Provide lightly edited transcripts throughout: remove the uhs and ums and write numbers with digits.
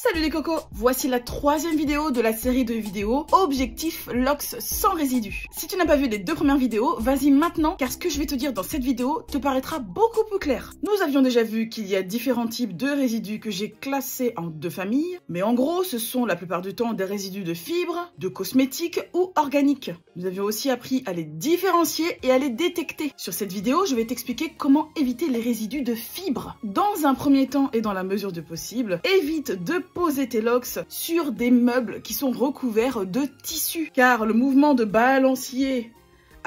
Salut les cocos! Voici la troisième vidéo de la série de vidéos Objectif Locks sans résidus. Si tu n'as pas vu les deux premières vidéos, vas-y maintenant car ce que je vais te dire dans cette vidéo te paraîtra beaucoup plus clair. Nous avions déjà vu qu'il y a différents types de résidus que j'ai classés en deux familles, mais en gros ce sont la plupart du temps des résidus de fibres, de cosmétiques ou organiques. Nous avions aussi appris à les différencier et à les détecter. Sur cette vidéo, je vais t'expliquer comment éviter les résidus de fibres. Dans un premier temps et dans la mesure du possible, évite de poser tes locks sur des meubles qui sont recouverts de tissu, car le mouvement de balancier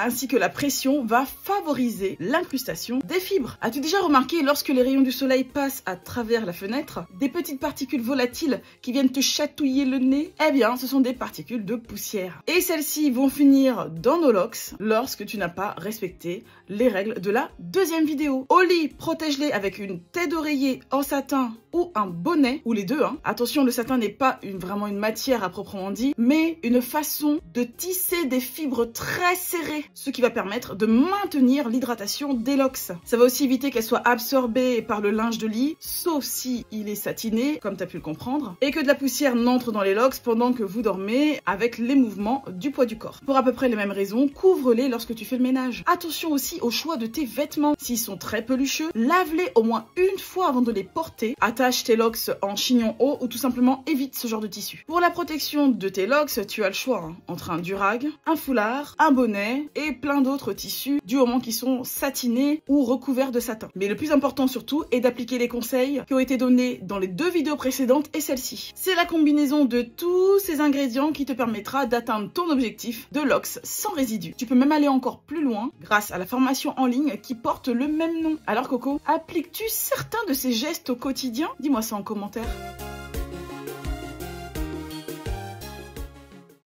ainsi que la pression va favoriser l'incrustation des fibres. As-tu déjà remarqué lorsque les rayons du soleil passent à travers la fenêtre, des petites particules volatiles qui viennent te chatouiller le nez? Eh bien, ce sont des particules de poussière. Et celles-ci vont finir dans nos locks lorsque tu n'as pas respecté les règles de la deuxième vidéo. Au lit, protège-les avec une tête d'oreiller en satin ou un bonnet, ou les deux. Attention, le satin n'est pas vraiment une matière à proprement dit, mais une façon de tisser des fibres très serrées, ce qui va permettre de maintenir l'hydratation des locks. Ça va aussi éviter qu'elles soient absorbées par le linge de lit, sauf si il est satiné, comme tu as pu le comprendre, et que de la poussière n'entre dans les locks pendant que vous dormez avec les mouvements du poids du corps. Pour à peu près les mêmes raisons, couvre-les lorsque tu fais le ménage. Attention aussi au choix de tes vêtements. S'ils sont très pelucheux, lave-les au moins une fois avant de les porter. Attache tes locks en chignon haut ou tout simplement évite ce genre de tissu. Pour la protection de tes locks, tu as le choix entre un durag, un foulard, un bonnet et plein d'autres tissus du moment qu'ils sont satinés ou recouverts de satin. Mais le plus important surtout est d'appliquer les conseils qui ont été donnés dans les deux vidéos précédentes et celle-ci. C'est la combinaison de tous ces ingrédients qui te permettra d'atteindre ton objectif de locks sans résidus. Tu peux même aller encore plus loin grâce à la formation en ligne qui porte le même nom. Alors Coco, appliques-tu certains de ces gestes au quotidien? Dis-moi ça en commentaire.